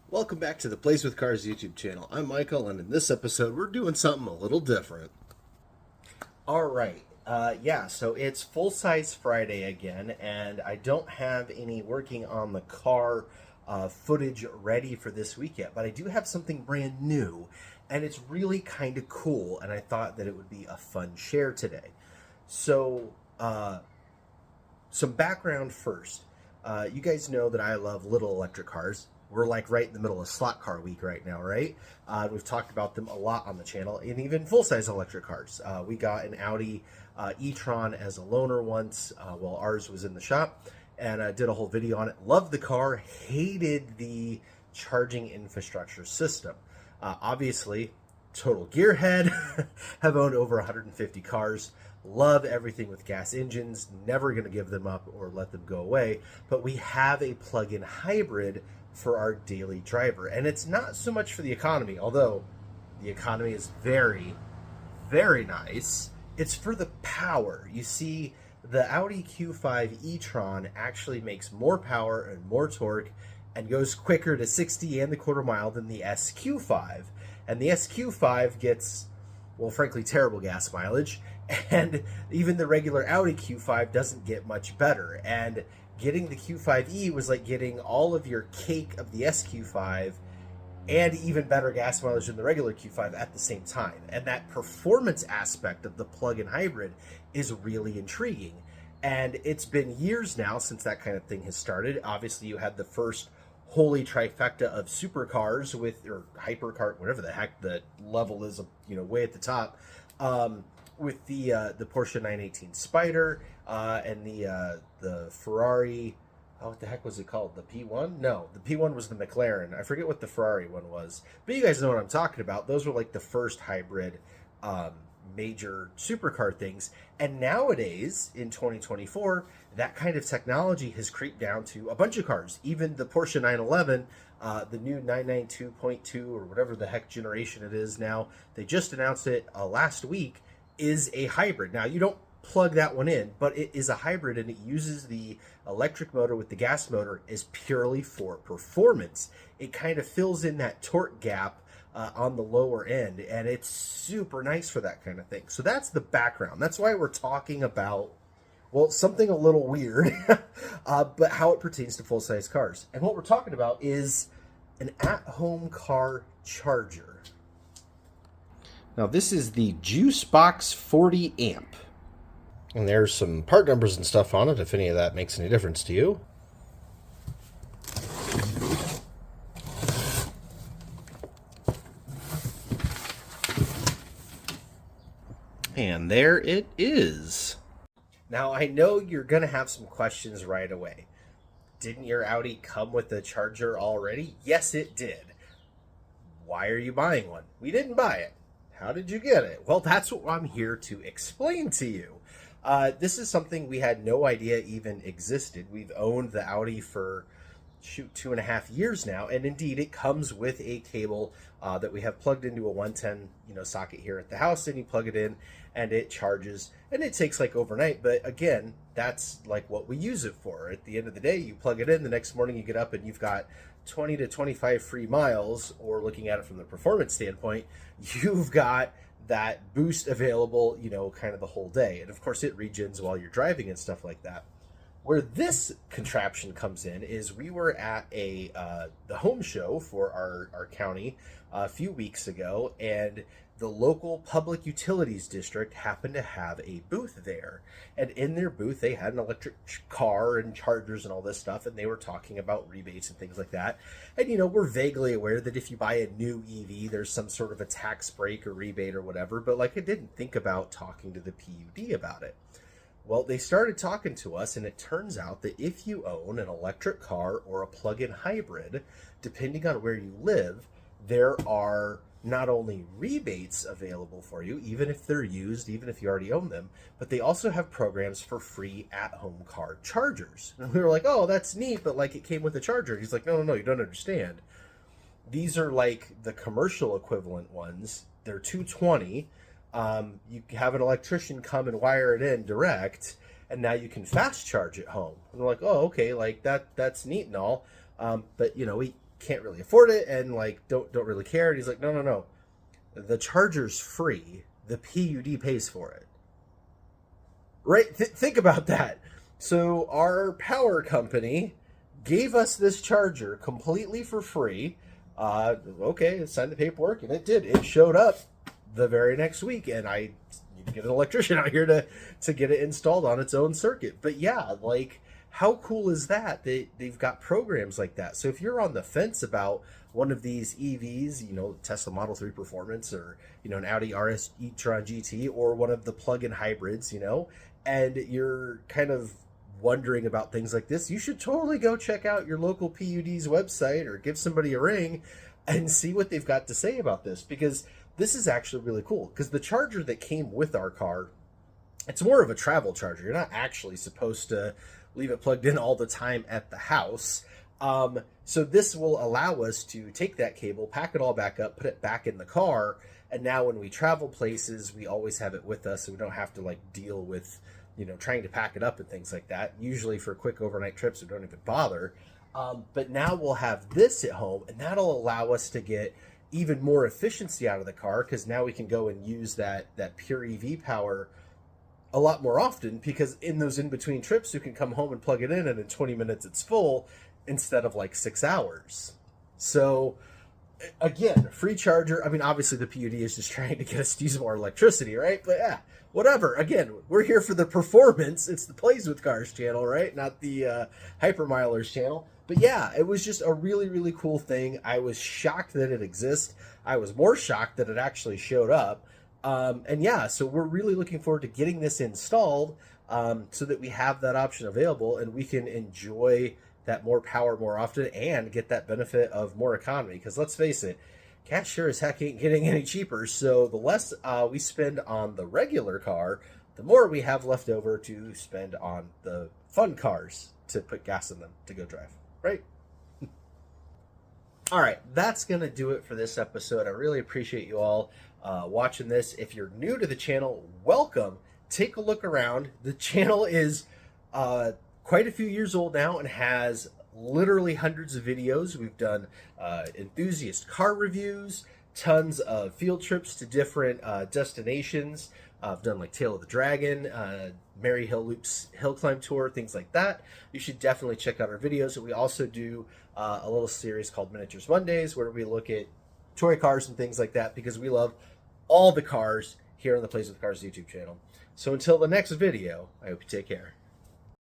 Welcome back to the Plays with Cars YouTube channel. I'm Michael, and in this episode, we're doing something a little different. All right. So it's full size Friday again, and I don't have any working on the car footage ready for this week yet, but I do have something brand new, and it's really kind of cool, and I thought that it would be a fun share today. So, some background first. You guys know that I love little electric cars. We're like right in the middle of slot car week right now, right? We've talked about them a lot on the channel, and even full-size electric cars. We got an Audi e-tron as a loaner once while ours was in the shop, and I did a whole video on it. Loved the car, hated the charging infrastructure system. Obviously, total gearhead, have owned over 150 cars. Love everything with gas engines, never going to give them up or let them go away, but we have a plug-in hybrid for our daily driver. And it's not so much for the economy, although the economy is very, very nice. It's for the power. You see, the Audi Q5 e-tron actually makes more power and more torque and goes quicker to 60 and the quarter mile than the SQ5. And the SQ5 gets, well, frankly, terrible gas mileage. And even the regular Audi Q5 doesn't get much better. And getting the Q5e was like getting all of your cake of the SQ5 and even better gas mileage than the regular Q5 at the same time. And that performance aspect of the plug-in hybrid is really intriguing. And it's been years now since that kind of thing has started. Obviously, you had the first holy trifecta of supercars with, or hypercar, whatever the heck the level is, way at the top, with the Porsche 918 Spider and the Ferrari. Oh, what the heck was it called? The P1? No, the P1 was the McLaren. I forget what the Ferrari one was, but you guys know what I'm talking about. Those were like the first hybrid major supercar things. And nowadays, in 2024, that kind of technology has creeped down to a bunch of cars. Even the Porsche 911, the new 992.2 or whatever the heck generation it is now, they just announced it last week, is a hybrid. Now, you don't plug that one in, but it is a hybrid, and it uses the electric motor with the gas motor is purely for performance. It kind of fills in that torque gap on the lower end, and it's super nice for that kind of thing. So that's the background. That's why we're talking about, well, something a little weird, but how it pertains to full-size cars. And what we're talking about is an at-home car charger. Now, this is the Juicebox 40 amp. And there's some part numbers and stuff on it, if any of that makes any difference to you. And there it is. Now, I know you're going to have some questions right away. Didn't your Audi come with a charger already? Yes, it did. Why are you buying one? We didn't buy it. How did you get it? Well, that's what I'm here to explain to you. This is something we had no idea even existed. We've owned the Audi for, 2.5 years now, and indeed it comes with a cable that we have plugged into a 110 socket here at the house, and you plug it in and it charges, and it takes like overnight. But again, that's like what we use it for. At the end of the day, you plug it in, the next morning you get up and you've got 20 to 25 free miles, or looking at it from the performance standpoint, you've got that boost available, kind of the whole day. And of course it regens while you're driving and stuff like that. Where this contraption comes in is we were at the home show for our county a few weeks ago, and the local public utilities district happened to have a booth there. And in their booth, they had an electric car and chargers and all this stuff, and they were talking about rebates and things like that. And, we're vaguely aware that if you buy a new EV, there's some sort of a tax break or rebate or whatever, but I didn't think about talking to the PUD about it. Well, they started talking to us, and it turns out that if you own an electric car or a plug-in hybrid, depending on where you live, there are not only rebates available for you, even if they're used, even if you already own them, but they also have programs for free at-home car chargers. And we were like, oh, that's neat, but it came with a charger. He's like, no, you don't understand. These are like the commercial equivalent ones. They're $220. You have an electrician come and wire it in direct, and now you can fast charge at home. And we're like, oh, okay, that's neat and all. But we can't really afford it and like don't really care. And he's like, no, the charger's free. The PUD pays for it. Right? Think about that. So our power company gave us this charger completely for free. Okay, signed the paperwork, and it did. It showed up the very next week, and I need to get an electrician out here to get it installed on its own circuit. But yeah, like, how cool is that? They've got programs like that. So if you're on the fence about one of these EVs, you know, Tesla Model 3 Performance, or, you know, an Audi RS e-tron GT, or one of the plug-in hybrids, you know, and you're kind of wondering about things like this, you should totally go check out your local PUD's website or give somebody a ring and see what they've got to say about this, because this is actually really cool. Because the charger that came with our car, it's more of a travel charger. You're not actually supposed to leave it plugged in all the time at the house. So this will allow us to take that cable, pack it all back up, put it back in the car, and now when we travel places, we always have it with us, so we don't have to like deal with, you know, trying to pack it up and things like that. Usually for quick overnight trips, we don't even bother. But now we'll have this at home, and that'll allow us to get even more efficiency out of the car, because now we can go and use that pure EV power a lot more often, because in those in-between trips, you can come home and plug it in, and in 20 minutes it's full instead of like 6 hours. So again, free charger. I mean, obviously the PUD is just trying to get us to use more electricity, right? But yeah, whatever. Again, we're here for the performance. It's the Plays with Cars channel, right? Not the Hypermilers channel. But yeah, it was just a really, really cool thing. I was shocked that it exists. I was more shocked that it actually showed up. And yeah, so we're really looking forward to getting this installed, so that we have that option available and we can enjoy that more power more often and get that benefit of more economy. Because let's face it, gas sure as heck ain't getting any cheaper. So the less we spend on the regular car, the more we have left over to spend on the fun cars to put gas in them to go drive, right? All right, that's going to do it for this episode. I really appreciate you all watching this. If you're new to the channel, welcome. Take a look around. The channel is quite a few years old now and has literally hundreds of videos. We've done enthusiast car reviews, tons of field trips to different destinations. I've done like Tail of the Dragon, Mary Hill Loops Hill Climb Tour, things like that. You should definitely check out our videos. We also do a little series called Miniatures Mondays, where we look at toy cars and things like that, because we love all the cars here on the Plays with Cars YouTube channel. So until the next video, I hope you take care.